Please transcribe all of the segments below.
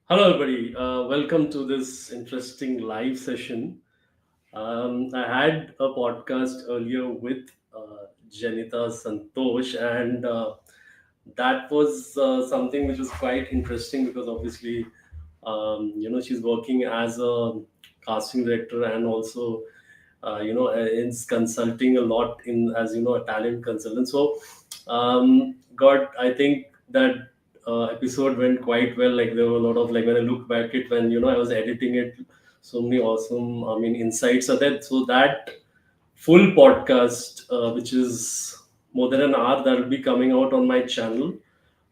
Hello, everybody. Welcome to this interesting live session. I had a podcast earlier with Jennyta Santosh, and that was something which was quite interesting because obviously, she's working as a casting director and also, is consulting a lot in as a talent consultant. So, God, I think that episode went quite well. Like there were a lot of like when I look back at when I was editing it, so many awesome insights are there. So that full podcast, which is more than an hour, that will be coming out on my channel.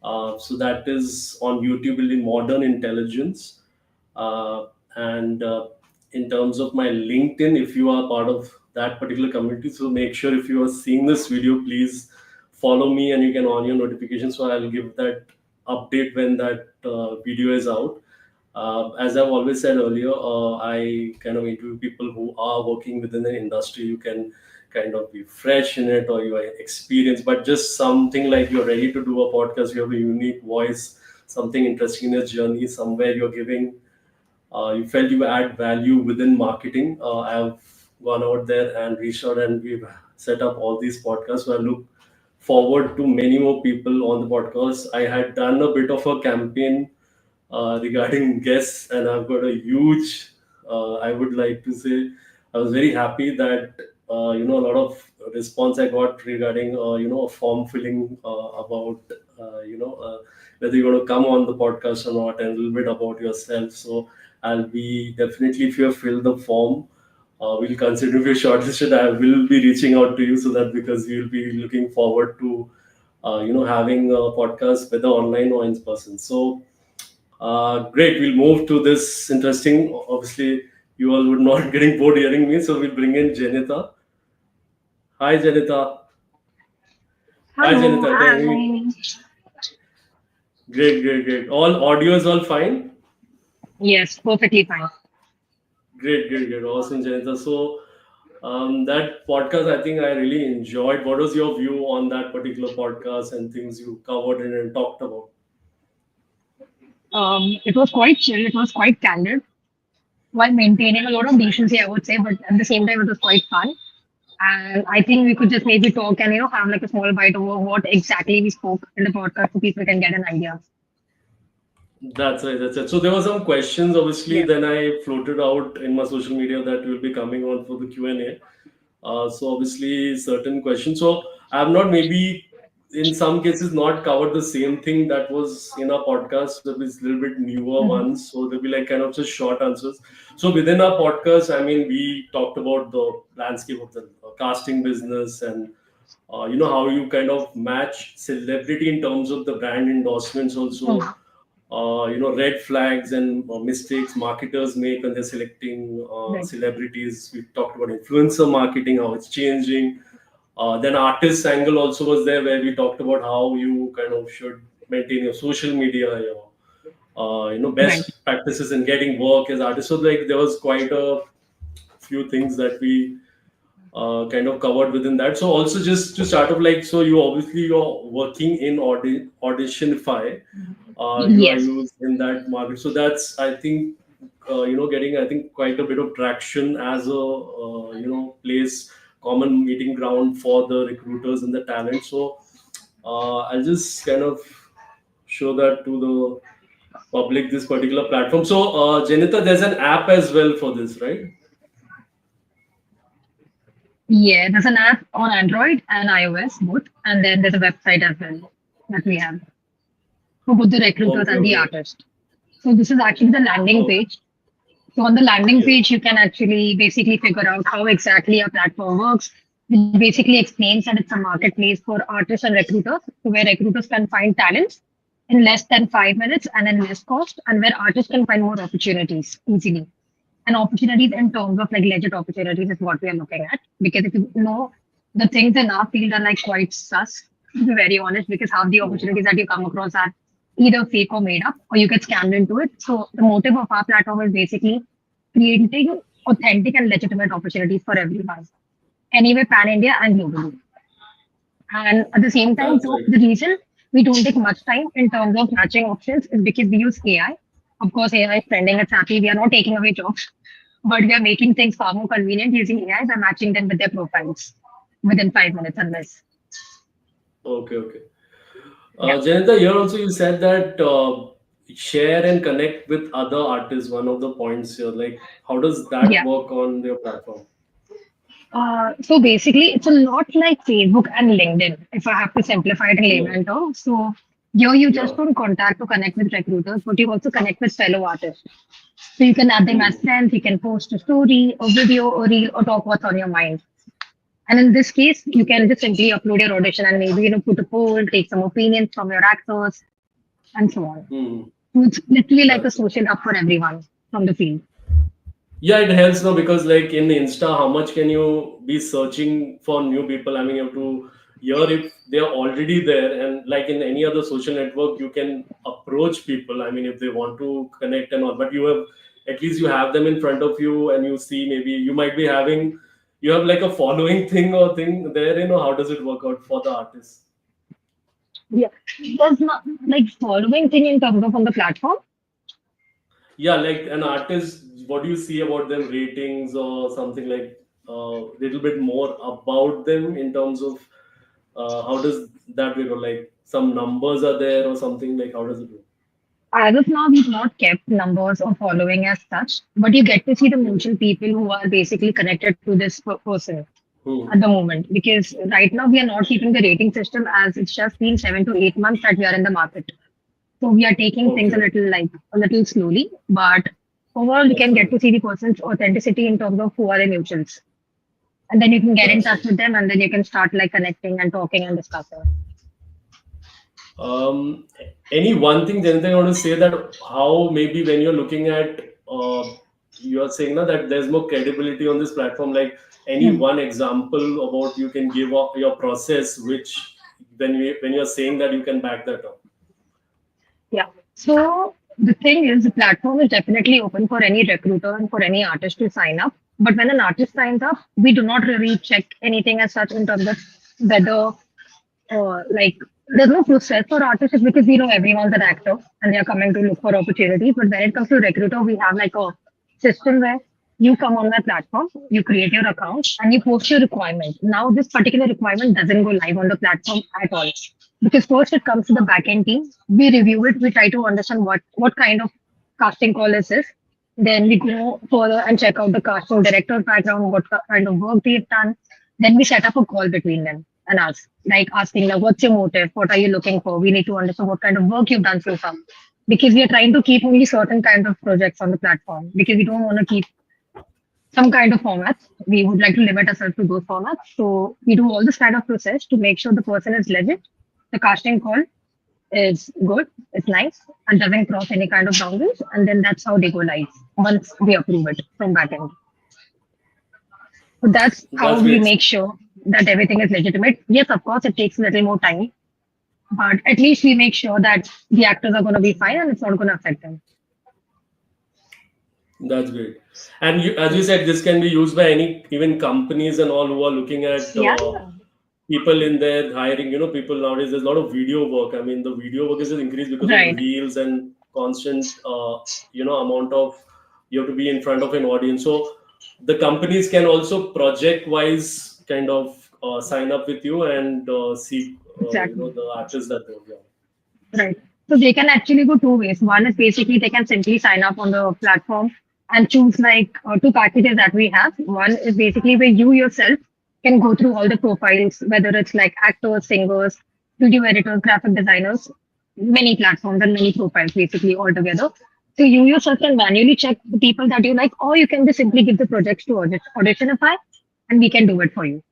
So that is on YouTube, building modern intelligence. And In terms of my LinkedIn, if you are part of that particular community, so make sure if you are seeing this video, please follow me and you can on your notifications. So I'll give that update when that video is out. As I've always said earlier, I kind of interview people who are working within an industry. You can kind of be fresh in it or you are experienced, but just something like you're ready to do a podcast, you have a unique voice, something interesting in your journey, somewhere you're giving, you felt you add value within marketing. I've gone out there and reached out and we've set up all these podcasts. So I look forward to many more people on the podcast. I had done a bit of a campaign regarding guests, and I've got a huge, I would like to say, I was very happy that, a lot of response I got regarding, a form filling about, whether you want to come on the podcast or not, and a little bit about yourself. So I'll be definitely, if you have filled the form, we'll consider if you're shortlisted. I will be reaching out to you so that because we'll be looking forward to, having a podcast whether online or in person. So great. We'll move to this interesting. Obviously, you all would not getting bored hearing me, so we'll bring in Jenita. Hi, Jenita. Hi, Hello, Jenita. Can you hear me? hi. Great, great, great. All audio is all fine. Yes, perfectly fine. Great, great, great. Awesome, Jenita. So that podcast, I think I really enjoyed. What was your view on that particular podcast and things you covered in and talked about? It was quite chill, it was quite candid, while maintaining a lot of decency, I would say, but at the same time, it was quite fun. And I think we could just maybe talk and, have like a small bite over what exactly we spoke in the podcast so people can get an idea. That's right. That's it. So there were some questions. Obviously, Yeah. then I floated out in my social media that will be coming on for the Q&A. So obviously certain questions. So I have not maybe in some cases not covered the same thing that was in our podcast. There was a little bit newer Mhm. ones. So there'll be like kind of just short answers. So within our podcast, we talked about the landscape of the casting business and how you kind of match celebrity in terms of the brand endorsements also, Mhm. red flags and mistakes marketers make when they're selecting Right. celebrities. We talked about influencer marketing, how it's changing. Then artist angle also was there, where we talked about how you kind of should maintain your social media, Right. best practices in getting work as artists. So like there was quite a few things that we kind of covered within that. So also just to start off, like, so you obviously you're working in Auditionify, you are Yes. used in that market. So that's, I think, getting, I think, quite a bit of traction as a, place, common meeting ground for the recruiters and the talent. So I'll just kind of show that to the public, this particular platform. So, Janita, there's an app as well for this, right? Yeah, there's an app on Android and iOS both, and then there's a website as well that we have for both the recruiters Okay, and the okay. artist. So this is actually the landing Oh, page. So on the landing yes. page, you can actually basically figure out how exactly our platform works. It basically explains that it's a marketplace for artists and recruiters, so where recruiters can find talents in less than 5 minutes and in less cost, and where artists can find more opportunities easily. And opportunities in terms of like legit opportunities is what we are looking at. Because if you know the things in our field are like quite sus, to be very honest, because half the Hmm. opportunities that you come across are either fake or made up, or you get scammed into it. So the motive of our platform is basically creating authentic and legitimate opportunities for everyone, anyway, pan India and globally. And at the same time, That's too, right. the reason we don't take much time in terms of matching options is because we use AI. Of course, AI is trending, it's happy. We are not taking away jobs, but we are making things far more convenient using AI by matching them with their profiles within 5 minutes and less. Okay, okay. Yeah. Janita, here also you said that share and connect with other artists. One of the points here, like how does that Yeah. work on your platform? So basically, it's a lot like Facebook and LinkedIn, if I have to simplify it in Yeah, layman terms. So here you just yeah. don't contact to connect with recruiters, but you also connect with fellow artists. So you can add them as Hmm. friends, you can post a story, a video, a reel, or talk what's on your mind. And in this case, you can just simply upload your audition and maybe put a poll, take some opinions from your actors, and so on. Hmm. So it's literally like a That's social hub for everyone from the field. Yeah, it helps now because like in Insta, how much can you be searching for new people? I mean, you have to hear if they are already there, and like in any other social network, you can approach people. I mean, if they want to connect and all, but you have at least you have them in front of you, and you see maybe you might be having you have like a following thing or thing there. How does it work out for the artist? Yeah. There's not like following thing in terms of on the platform. Yeah, like an artist, what do you see about them ratings or something like a little bit more about them in terms of how does that work? Like some numbers are there or something like how does it work? As of now, we've not kept numbers or following as such, but you get to see the Hmm. mutual people who are basically connected to this person Hmm. at the moment. Because right now we are not keeping the rating system as it's just been 7 to 8 months that we are in the market. So we are taking things Okay, a little like a little slowly, but overall you that's can get fine. to see the person's authenticity in terms of who are the mutuals. And then you can get in That's touch fine. with them and then you can start like connecting and talking and discussing. Um, any one thing, anything I want to say that how maybe when you're looking at you're saying now that there's more credibility on this platform, like any Hmm. one example about you can give of your process, which when you're saying that you can back that up. Yeah. So the thing is, the platform is definitely open for any recruiter and for any artist to sign up. But when an artist signs up, we do not really check anything as such in terms of whether, like, there's no process for artists because we know everyone's an actor and they're coming to look for opportunities. But when it comes to recruiter, we have like a system where you come on my platform, you create your account, and you post your requirement. Now, this particular requirement doesn't go live on the platform at all because first it comes to the backend team. We review it. We try to understand what kind of casting call is this. Then we go further and check out the casting director's background, what kind of work they've done. Then we set up a call between them and us, like asking like, what's your motive? What are you looking for? We need to understand what kind of work you've done so far. Because we are trying to keep only certain kinds of projects on the platform because we don't want to keep some kind of formats. We would like to limit ourselves to those formats. So we do all this kind of process to make sure the person is legit. The casting call is good, it's nice, and doesn't cross any kind of boundaries. And then that's how they go live once we approve it from backend. So that's how That's we great. make sure that everything is legitimate. Yes, of course, it takes a little more time, but at least we make sure that the actors are going to be fine and it's not going to affect them. That's great. And you, as you said, this can be used by any even companies and all who are looking at Yeah, people in there hiring. People nowadays. There's a lot of video work. I mean, the video work is just increased because of right. reels and constant, amount of you have to be in front of an audience. So the companies can also project wise kind of sign up with you and see, Exactly. the artists that they have. Right. So they can actually go two ways. One is basically they can simply sign up on the platform and choose like two packages that we have. One is basically where you yourself can go through all the profiles, whether it's like actors, singers, video editors, graphic designers, many platforms and many profiles basically all together. So you yourself can manually check the people that you like, or you can just simply give the projects to Auditionify and we can do it for you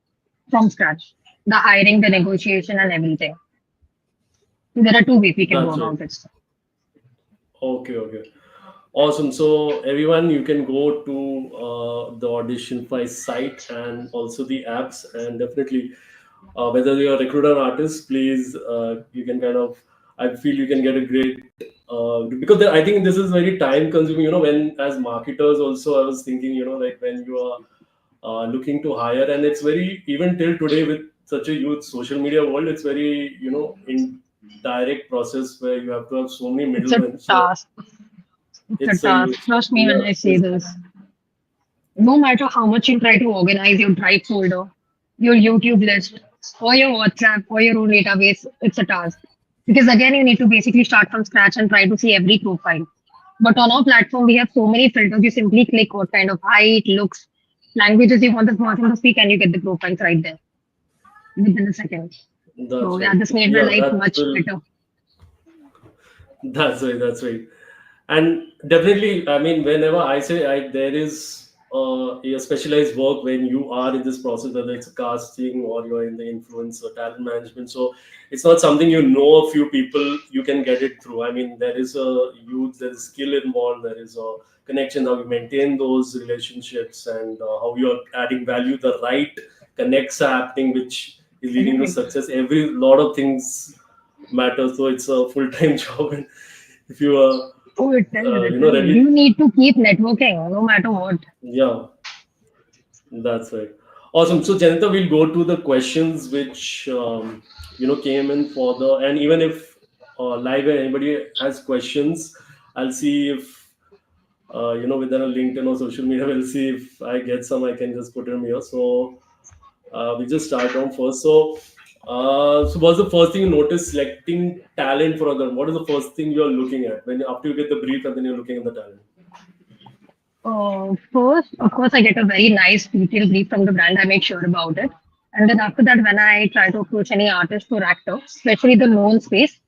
from scratch. The hiring, the negotiation and everything. There are two ways we can go That's right. about it. Okay, okay. Awesome. So everyone, you can go to the Auditionfy site and also the apps, and definitely, whether you're a recruiter or artist, please, you can kind of. I feel you can get a great because I think this is very time consuming. When as marketers also, I was thinking, like when you are looking to hire, and it's very even till today with such a huge social media world, it's very in direct process where you have to have so many It's a middlemen. So task. It's a It's a task. huge, Trust me when yeah, I say this. No matter how much you try to organize your Drive folder, your YouTube list, or your WhatsApp, or your own database, it's a task. Because again, you need to basically start from scratch and try to see every profile. But on our platform, we have so many filters. You simply click what kind of height, looks, languages you want the person to speak, and you get the profiles right there within a second. that's So yeah, right. this made my Yeah, life that much will. better. That's right. That's right. And definitely, I mean, whenever I say there is a specialized work when you are in this process, whether it's casting or you're in the influence or talent management. So it's not something you know a few people you can get it through. I mean, there is a huge, there is skill involved, there is a connection, how you maintain those relationships and how you're adding value, the right connects are happening, which is leading to Right. success. Every lot of things matter. So it's a full time job. And if you are Oh, it is. It is. ready. You need to keep networking no matter what. Yeah, that's right. Awesome. So, Janita, we'll go to the questions which came in for the, and even if live anybody has questions, I'll see if within a LinkedIn or social media, we'll see if I get some. I can just put them here. So we just start on first. So. So what's the first thing you notice selecting talent for other? What is the first thing you're looking at when after you get the brief and then you're looking at the talent? First, of course, I get a very nice detailed brief from the brand. I make sure about it. And then after that, when I try to approach any artist or actor, especially the known space,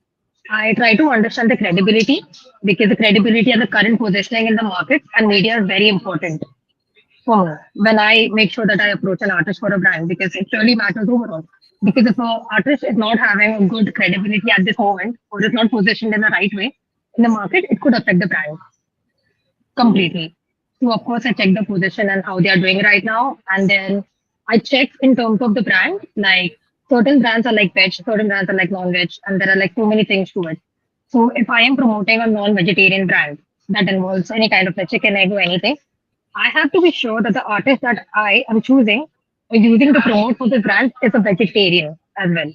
I try to understand the credibility because the credibility and the current positioning in the market and media is very important for me when I make sure that I approach an artist for a brand because it really matters overall. Because if an artist is not having a good credibility at this moment or is not positioned in the right way in the market, it could affect the brand Hmm. completely. So of course I check the position and how they are doing right now, and then I check in terms of the brand. Like certain brands are like veg, certain brands are like non-veg, and there are like so many things to it. So if I am promoting a non-vegetarian brand that involves any kind of a chicken, egg, or anything, I have to be sure that the artist that I am choosing or using to promote for the brand is a vegetarian as well.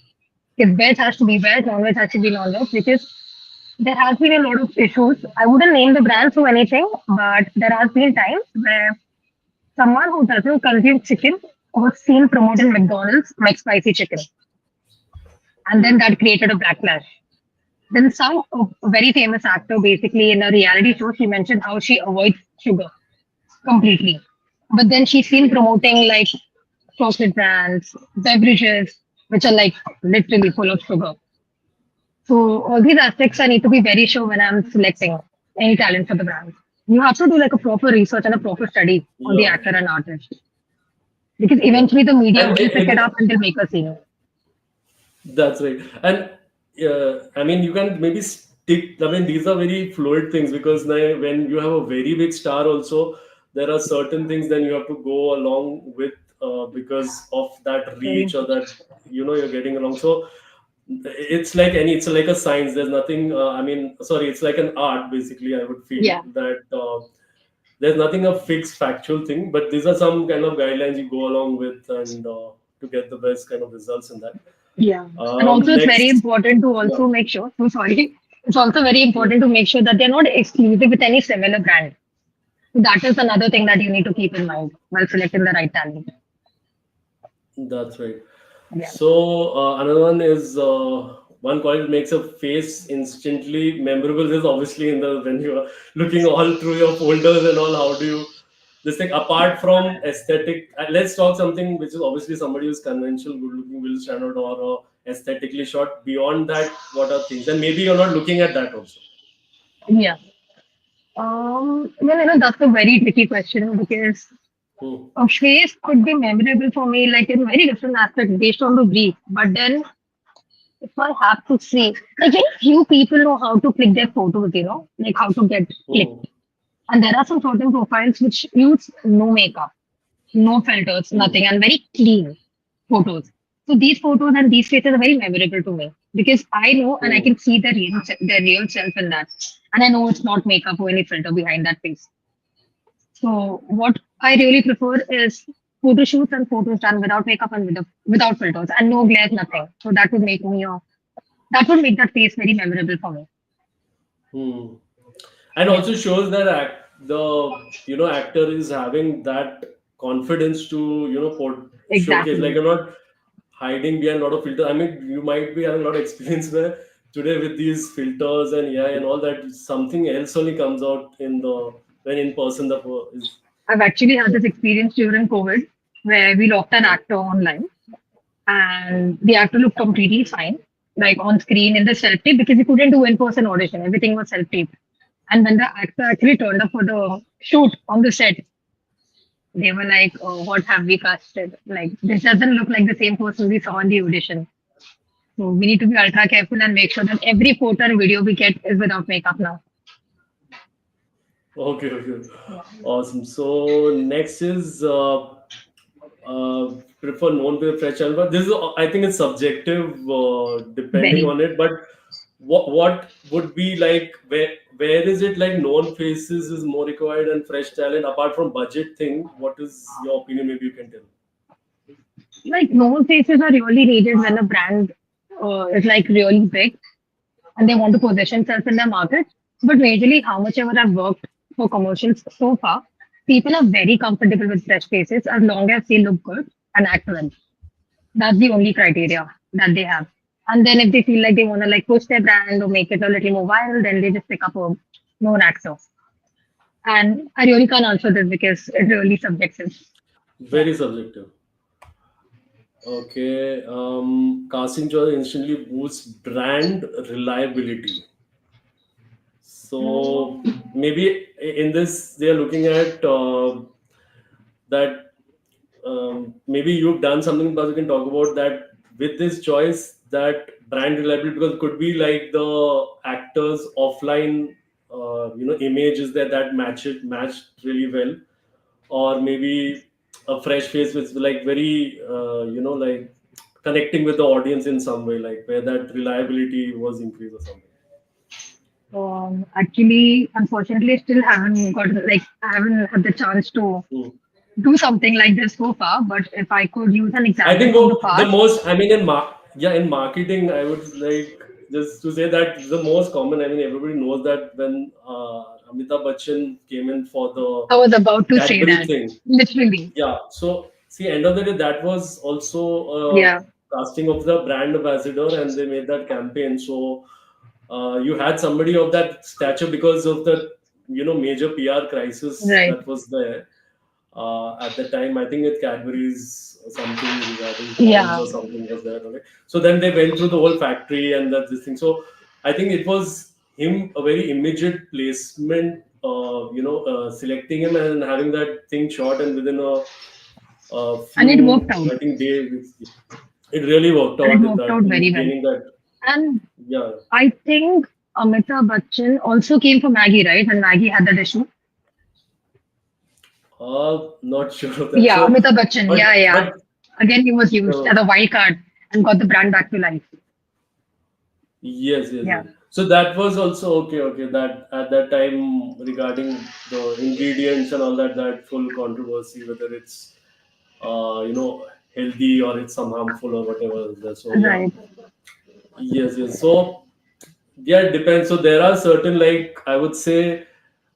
Because veg has to be veg, non-veg has to be non-veg, because there has been a lot of issues. I wouldn't name the brands or anything, but there has been times where someone who doesn't consume chicken was seen promoting McDonald's McSpicy chicken, and then that created a backlash. Then some very famous actor, basically in a reality show, she mentioned how she avoids sugar completely, but then she's seen promoting like chocolate brands, beverages, which are like literally full of sugar. So all these aspects I need to be very sure when I'm selecting any talent for the brand. You have to do like a proper research and a proper study on the Yeah, actor and artist because yeah. eventually the media And will pick it maybe up and they'll make a scene. that's right. And I mean, you can maybe stick. I mean, these are very fluid things because now when you have a very big star, also there are certain things then you have to go along with because of that Very reach or important. that you're getting along. So it's like any, it's like a science. There's nothing. I mean, sorry, it's like an art. Basically, I would feel Yeah, that. There's nothing a fixed factual thing, but these are some kind of guidelines you go along with and to get the best kind of results in that. yeah. And also it's very Next, important to yeah, also make sure, so sorry, it's also very yeah, important to make sure that they're not exclusive with any similar brand. So that is another thing that you need to keep in mind while selecting the right talent. that's right. Yeah. So another one is one quality that makes a face instantly memorable is obviously in the when you are looking all through your folders and all. How do you this thing apart from aesthetic? Let's talk something which is obviously somebody who's conventional, good looking, will stand out or aesthetically short. Beyond that, what are things? And maybe you're not looking at that also. Yeah. Well, that's a very tricky question because Hmm. a face could be memorable for me, like in very different aspects based on the brief. But then, if I have to say, like very few people know how to click their photos, like how to get clicked. Hmm. And there are some certain profiles which use no makeup, no filters, Hmm. nothing, and very clean photos. So these photos and these faces are very memorable to me because I know and I Hmm. can see their real self in that, and I know it's not makeup or any filter behind that face. So what I really prefer is photo shoots and photos done without makeup and without filters and no glare, nothing. So that would make that face very memorable for me. Hmm. and Yeah, also shows that the actor is having that confidence to showcase, like exactly. you're not hiding behind a lot of filters. I mean, you might be having a lot of experience where today with these filters and AI and all that, something else only comes out in the when in person the is. I've actually had this experience during COVID where we locked an actor online and the actor looked completely fine, like on screen in the self tape because he couldn't do in person audition. Everything was self taped. And when the actor actually turned up for the shoot on the set, they were like, oh, what have we casted? Like, this doesn't look like the same person we saw in the audition. So we need to be ultra careful and make sure that every photo and video we get is without makeup now. Okay, okay, awesome. So next is prefer known with fresh channel, but this is I think it's subjective depending Very. on it. But what would be like, where is it like known faces is more required and fresh talent apart from budget thing? What is your opinion? Maybe you can tell. Like, known faces are really needed when a brand is like really big and they want to position themselves in their market. But majorly, how much ever I've worked for commercials so far, people are very comfortable with fresh faces as long as they look good and act well. That's the only criteria that they have. And then if they feel like they want to like push their brand or make it a little more viral, then they just pick up a known actor. And I really can't answer this because it's really subjective. Yeah. Very subjective. Okay, casting choice instantly boosts brand reliability. So maybe in this they are looking at that maybe you've done something, but you can talk about that with this choice, that brand reliability, because it could be like the actors offline image is there that matched really well, or maybe a fresh face with like very like connecting with the audience in some way, like where that reliability was increased or something. Actually, unfortunately, I still haven't got like I haven't had the chance to Hmm. do something like this so far. But if I could use an I example think from the the past, most, I mean, in marketing, I would like just to say that the most common. I mean, everybody knows that when Amitabh Bachchan came in for the I was about to say Cadbury that. thing, Literally. yeah. So see, end of the day, that was also Yeah. casting of the brand ambassador, and they made that campaign. So you had somebody of that stature because of the major PR crisis Right. that was there at the time. I think with Cadbury's something regarding pounds Yeah. or something was there. Okay? So then they went through the whole factory and that this thing. So I think it was him a very immediate placement. Selecting him and having that thing shot, and within a And it worked few, out. I think days, it really worked And it out in worked that out in very well. gaining that. And Yeah, I think Amitabh Bachchan also came for Maggie, right? When Maggie had that issue. not sure of that. Yeah, So, Amitabh Bachchan. but Yeah, yeah. but Again, he was used uh, as a wild card and got the brand back to life. yes, yes, Yeah. yes. So that was also okay, okay. That at that time regarding the ingredients and all that, that full controversy whether it's healthy or it's some harmful or whatever is there. So yeah, Right. yes, yes. So yeah, it depends. So there are certain, like I would say,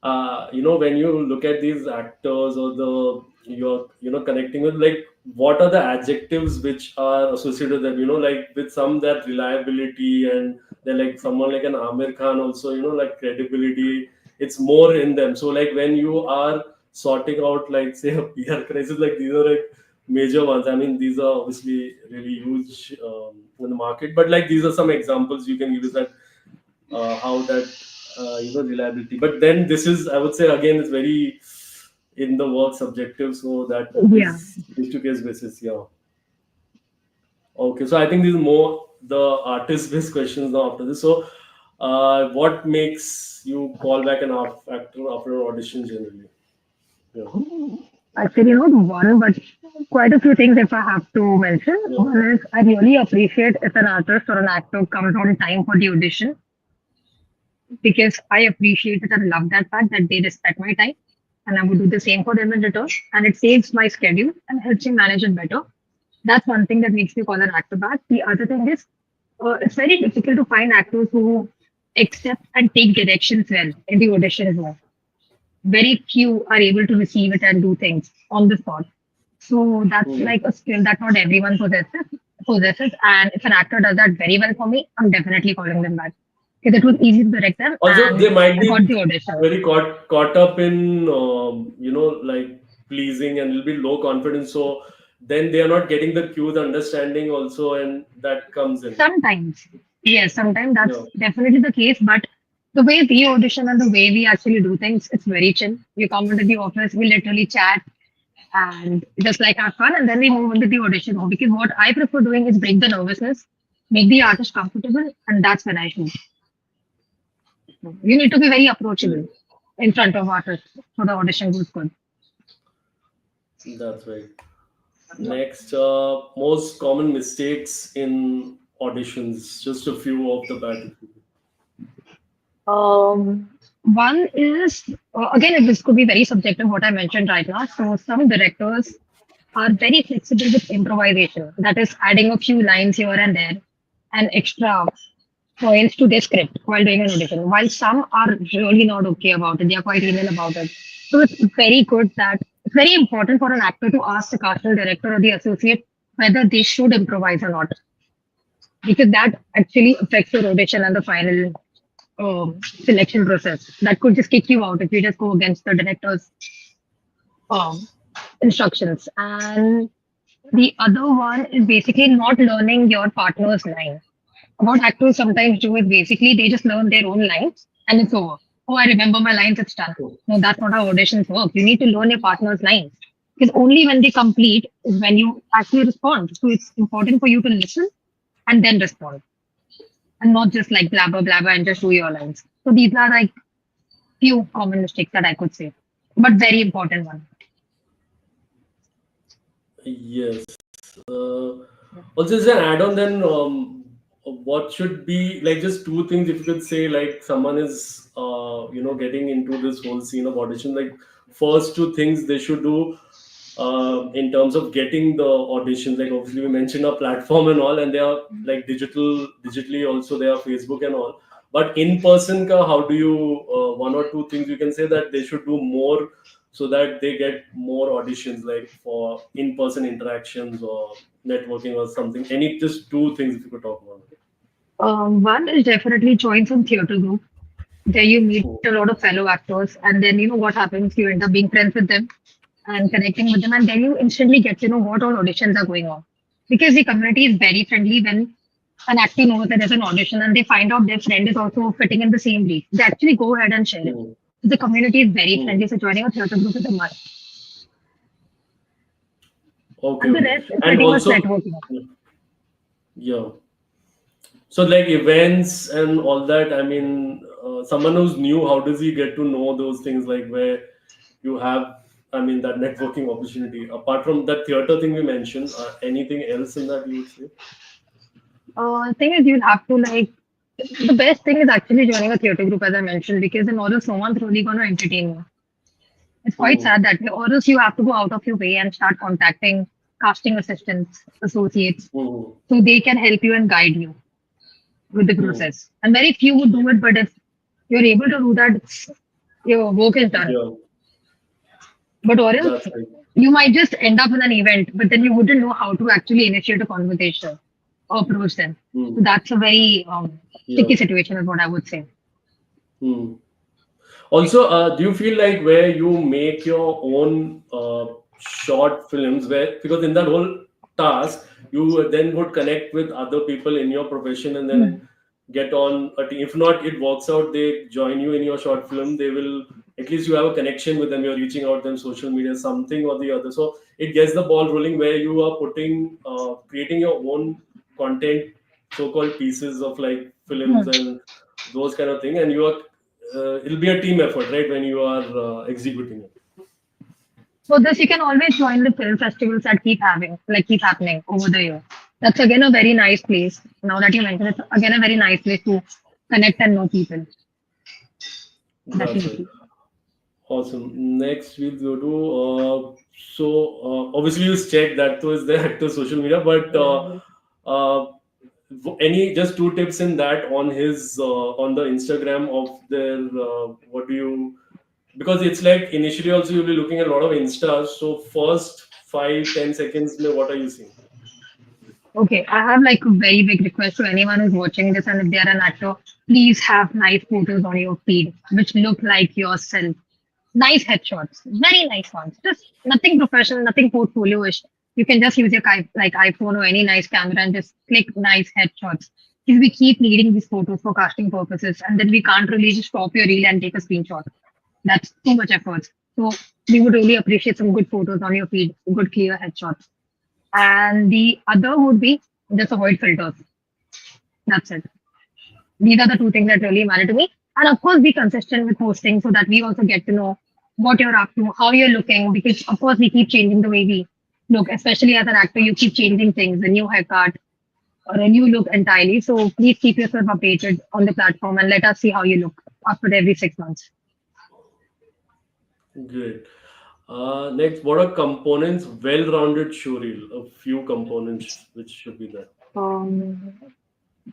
when you look at these actors or the you're connecting with, like what are the adjectives which are associated with them, like with some that reliability, and they're like someone like an Amir Khan also, like credibility, it's more in them. So like when you are sorting out like say a PR crisis, like these are like major ones. I mean, these are obviously really huge in the market, but like these are some examples you can use that how that reliability. But then this is, I would say, again, it's very in the work subjective, so that Yeah. is case to case basis. Yeah. Okay, so I think this is more the artist based questions now after this. So, what makes you call back an actor after an audition generally? Yeah. Actually, not one, but quite a few things if I have to mention. Yeah. One is I really appreciate if an artist or an actor comes on time for the audition because I appreciate it and love that fact that they respect my time. And I would do the same for them in return. And it saves my schedule and helps me manage it better. That's one thing that makes me call an actor back. The other thing is, it's very difficult to find actors who accept and take directions well in the audition room. Very few are able to receive it and do things on the spot. So that's Hmm. like a skill that not everyone possesses. And if an actor does that very well for me, I'm definitely calling them back. Because it was easy to direct them Also, and they might I got be the audition. very caught up in like pleasing, and will be low confidence. So then they are not getting the cue, the understanding also, and that comes in. Sometimes, yes, sometimes Yeah. that's definitely the case. But the way we audition and the way we actually do things, it's very chill. We come into the office, we literally chat and just like have fun, and then we move into the audition room. Because what I prefer doing is break the nervousness, make the artist comfortable, and that's when I shoot. You need to be very approachable in front of artists so the audition goes good. That's right. Next, most common mistakes in auditions. Just a few off the bat. One is again, this could be very subjective. What I mentioned right now. So some directors are very flexible with improvisation. That is adding a few lines here and there and extra points to their script while doing an audition. While some are really not okay about it, they are quite anal about it. So it's very good that it's very important for an actor to ask the casting director or the associate whether they should improvise or not, because that actually affects your audition and the final selection process. That could just kick you out if you just go against the director's um, instructions. And the other one is basically not learning your partner's line. What actors sometimes do is basically they just learn their own lines and it's over. Oh, I remember my lines, it's done. No, that's not how auditions work. You need to learn your partner's lines. Because only when they complete is when you actually respond. So it's important for you to listen and then respond. And not just like blabber blabber and just do your lines. So these are like few common mistakes that I could say. But very important one. Yes. Uh, Also, as an add-on, then what should be like just two things if you could say, like someone is getting into this whole scene of audition, like first two things they should do in terms of getting the auditions. Like obviously we mentioned a platform and all, and they are like digitally also, they are Facebook and all. But in person, ka, how do you one or two things you can say that they should do more so that they get more auditions, like for in-person interactions or networking or something. Any just two things if you could talk about it. One is definitely join some theater group. There you meet a Hmm. lot of fellow actors, and then you know what happens. You end up being friends with them and connecting with them, and then you instantly get to know what all auditions are going on. Because the community is very friendly when an actor knows that there's an audition and they find out their friend is also fitting in the same brief. They actually go ahead and share it. Hmm. The community is very Hmm. friendly, so joining a theater group is a must. Okay, And the okay. rest is And pretty much also, networking. yeah. So like events and all that. I mean, someone who's new, how does he get to know those things? Like where you have, I mean, that networking opportunity. Apart from that theater thing we mentioned, anything else in that you would say? Thing is, you'll have to like the best thing is actually joining a theater group, as I mentioned, because in order, no one's really going to entertain you. It's quite Hmm. sad that way. Or else you have to go out of your way and start contacting casting assistants, associates, Hmm. so they can help you and guide you with the Hmm. process. And very few would do it, but if you're able to do that, your work is done. Yeah, But or else that's right. you might just end up in an event, but then you wouldn't know how to actually initiate a conversation or approach them. Hmm. So that's a very Yeah. sticky situation, is what I would say. Hmm. Also, do you feel like where you make your own short films, where because in that whole task you then would connect with other people in your profession and then Hmm. get on a team. If not, it works out. They join you in your short film. They will at least you have a connection with them. You're reaching out them social media, something or the other. So it gets the ball rolling where you are putting creating your own content, so-called pieces of like films Hmm. and those kind of thing, and you are it'll be a team effort, right? When you are executing it. For this, you can always join the film festivals that keep happening over the year. That's again a very nice place. Now that you mention it, again a very nice place to connect and know people. That's right. Definitely. Awesome. Next, we'll go to obviously you check that was the actor social media, but uh, any just two tips in that on his on the Instagram of their what do you, because it's like initially also you'll be looking at a lot of instas, so first 5-10 seconds what are you seeing? Okay, I have like a very big request to anyone who's watching this, and if they are an actor, please have nice photos on your feed which look like yourself. Nice headshots, very nice ones. Just nothing professional, nothing portfolio-ish. You can just use your like iPhone or any nice camera and just click nice headshots. Because we keep needing these photos for casting purposes, and then we can't really just stop your reel and take a screenshot. That's too much effort. So we would really appreciate some good photos on your feed, good clear headshots. And the other would be just avoid filters. That's it. These are the two things that really matter to me. And of course, be consistent with posting so that we also get to know what you're up to, how you're looking, because of course we keep changing the way we look, especially as an actor, you keep changing things, a new haircut or a new look entirely. So please keep yourself updated on the platform and let us see how you look after every 6 months. Great. Next, what are components well-rounded show reel? A few components which should be there. Um,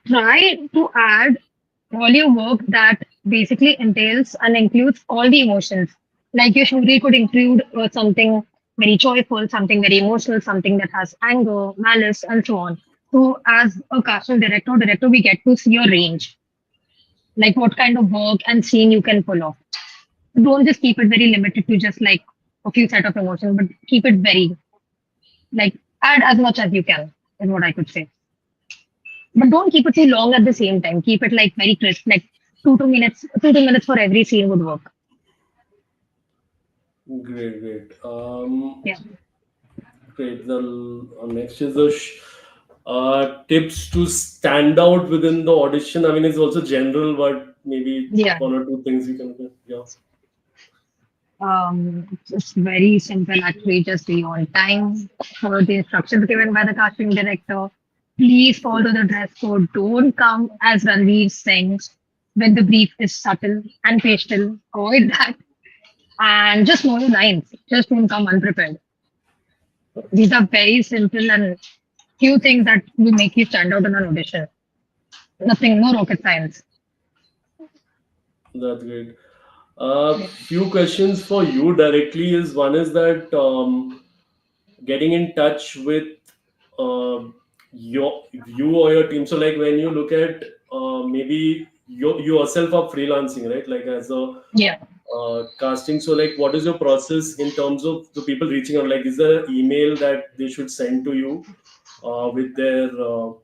Try to add all your work that basically entails and includes all the emotions. Like your story could include something very joyful, something very emotional, something that has anger, malice, and so on. So, as a casting director, we get to see your range, like what kind of work and scene you can pull off. Don't just keep it very limited to just like a few set of emotions, but keep it very like add as much as you can, is what I could say. But don't keep it too long at the same time. Keep it like very crisp, like 2 2 minutes, 2 2 minutes for every scene would work. Great, great. Yeah. Great. The next is the tips to stand out within the audition. I mean, it's also general, but maybe Yeah. one or two things you can do. Yeah. It's very simple actually. Just be on time. Follow the instructions given by the casting director. Please follow the dress code. Don't come as Ranveer Singh when the brief is subtle and pastel. Avoid that. And just know your lines. Just don't come unprepared. These are very simple and few things that will make you stand out in an audition. Nothing, no rocket science. That's great. Few questions for you directly is one is that getting in touch with uh, you or your team. So like when you look at maybe you yourself are freelancing, right? Like as a Yeah. casting. So like what is your process in terms of the people reaching out? Like is there an email that they should send to you with their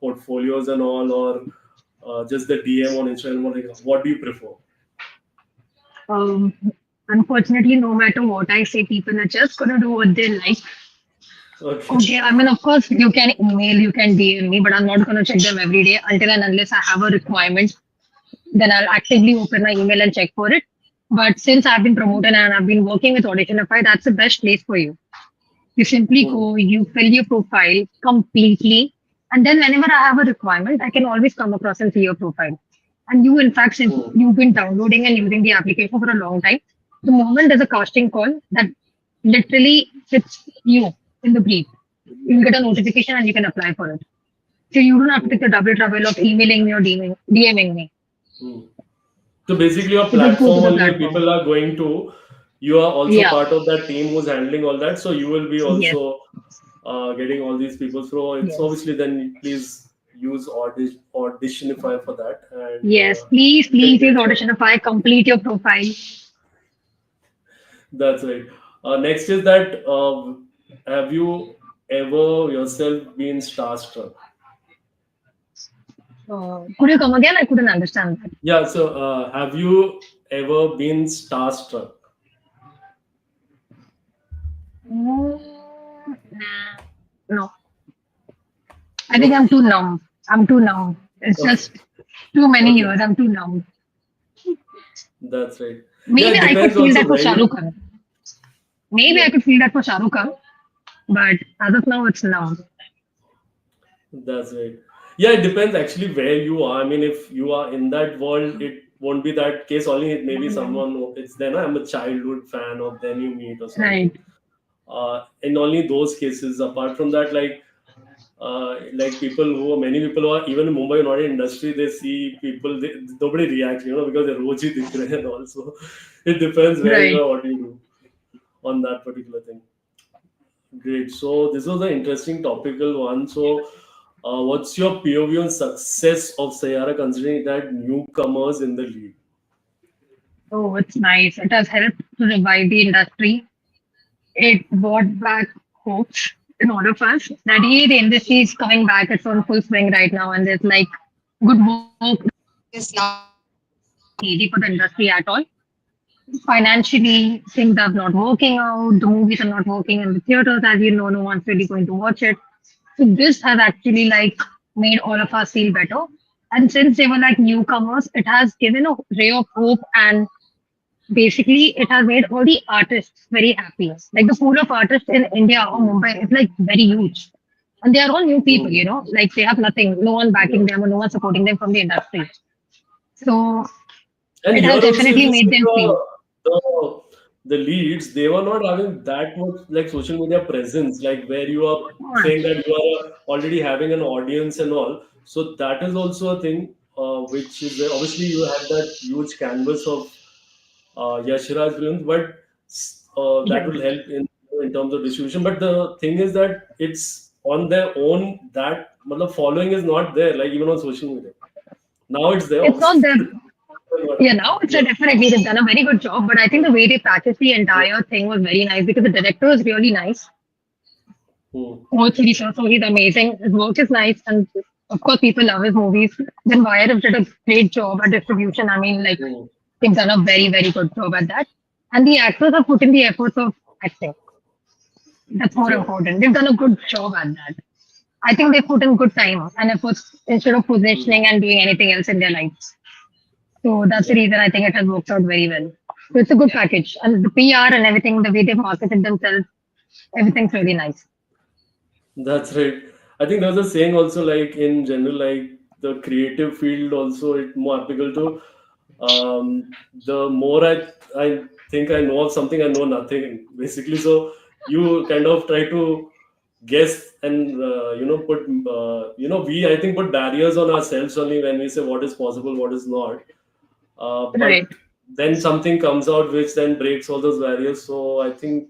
portfolios and all, or just the DM on Instagram? Or like, what do you prefer? Um, Unfortunately, no matter what I say, people are just gonna do what they like. Okay. Okay, I mean, of course, you can email, you can DM me, but I'm not gonna check them every day until and unless I have a requirement. Then I'll actively open my email and check for it. But since I've been promoted and I've been working with Auditionify, that's the best place for you. You simply Hmm. go, you fill your profile completely, and then whenever I have a requirement, I can always come across and see your profile. And you, in fact, since Hmm. you've been downloading and using the application for a long time, the moment there's a casting call that literally fits you in the brief, you'll get a notification and you can apply for it. So you don't have to take the double trouble of emailing me or DMing me. Hmm. So basically, your So just go to platform the only platform. people are going to. You are also Yeah. part of that team who's handling all that. So you will be Yes. also getting all these people. So it's Yes. obviously then please use Auditionify for that, and Yes. Please, you can please use get your. Auditionify, complete your profile. That's right. Next is that have you ever yourself been starstruck? Could you come again? I couldn't understand that. Yeah. So have you ever been starstruck? Nah. No, I think No. I'm too numb. I'm too numb. It's Okay. just too many Okay. years. I'm too numb. That's right. Yeah, Maybe it I could depends feel also that for where Shah Rukh you. Khan. Maybe I Yeah. could feel that for Shah Rukh Khan, but as of now, it's numb. That's right. Yeah, it depends actually where you are. I mean, if you are in that world, it won't be that case. Only it may be someone it's then I'm a childhood fan of then you meet or something. Right. In only those cases. Apart from that, like like people who are many people who are even in Mumbai not in industry, they see people, nobody reacts, because they're roji dikh rahe and also it depends where you Right. are, what you do on that particular thing. Great. So this was an interesting topical one. So what's your POV on success of Sayara considering that newcomers in the lead? Oh, it's nice. It has helped to revive the industry. It brought back hopes in all of us that hey, the industry is coming back. It's on full swing right now, and there's like good work. Easy for the industry at all. Financially, things are not working out. The movies are not working in the theaters, as you know, no one's really going to watch it. So this has actually like made all of us feel better. And since they were like newcomers, it has given a ray of hope, and basically it has made all the artists very happy. Like the pool of artists in India or Mumbai is like very huge. And they are all new people, Hmm. like they have nothing, no one Yeah. backing them or no one supporting them from the industry. So And it here has also, if definitely you made see them feel. the the leads, they were not having that much like social media presence, like where you are saying that you are already having an audience and all. So that is also a thing, which is where obviously you had that huge canvas of Yashraj films, but that Right. will help in terms of distribution. But the thing is that it's on their own that the following is not there, like even on social media. Now it's there, It's not obviously. that. Yeah, now it's a Yeah. definitely they've done a very good job, but I think the way they practiced the Yeah. entire thing was very nice because the director is really nice. Hmm. All three shows, so he's amazing. His work is nice, and of course, people love his movies. Then Wire have did a great job at distribution. I mean, like Hmm. they've done a very, very good job at that. And the actors have put in the efforts of acting. That's more Yeah. important. They've done a good job at that. I think they put in good time and efforts instead of Hmm. positioning and doing anything else in their lives. So that's the Yeah. reason I think it has worked out very well. So it's a good package. And the PR and everything, the way they've marketed themselves, everything's really nice. That's right. I think there's a saying also like in general, like the creative field also it more applicable to the more I think I know of something, I know nothing basically. So you kind of try to guess and put we I think put barriers on ourselves only when we say what is possible, what is not. Right. But then something comes out which then breaks all those barriers. So I think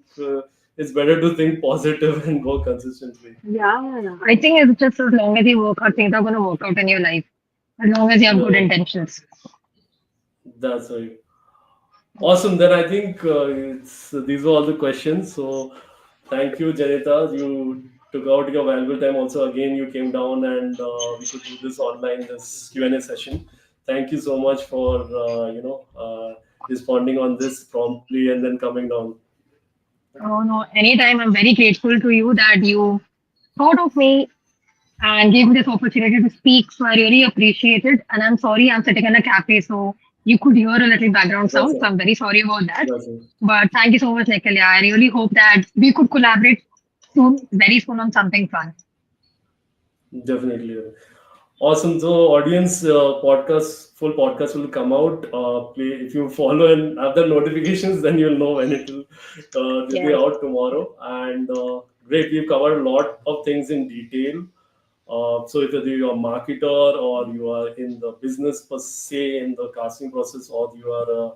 it's better to think positive and go consistently. Yeah. I think it's just as long as you work out, things are going to work out in your life. As long as you have good Yeah, intentions. that's right. Awesome. Then I think these were all the questions. So thank you, Janita. You took out your valuable time. Also, again, you came down and we could do this online, this Q&A session. Thank you so much for responding on this promptly and then coming down. Oh, no. Anytime, I'm very grateful to you that you thought of me and gave me this opportunity to speak. So I really appreciate it. And I'm sorry I'm sitting in a cafe, so you could hear a little background That's sound. So it. I'm very sorry about that. That's it. But thank you so much, Nikhil. Yeah, I really hope that we could collaborate soon, very soon on something fun. Definitely. Awesome. So, audience, full podcast will come out. Play if you follow and have the notifications, then you'll know when it'll be Yes. out tomorrow. And great, we've covered a lot of things in detail. So, if you're a marketer or you are in the business per se in the casting process, or you are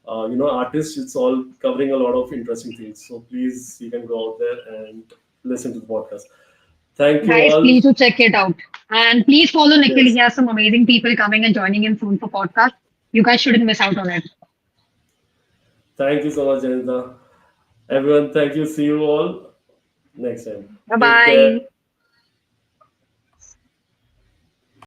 a artist, it's all covering a lot of interesting things. So, please, you can go out there and listen to the podcast. Thank you Guys, all. please do check it out. And please follow Nikhil. He Yes. has some amazing people coming and joining in soon for podcast. You guys shouldn't miss out on it. Thank you so much, Janita. Everyone, thank you. See you all next time. Bye Take care. bye.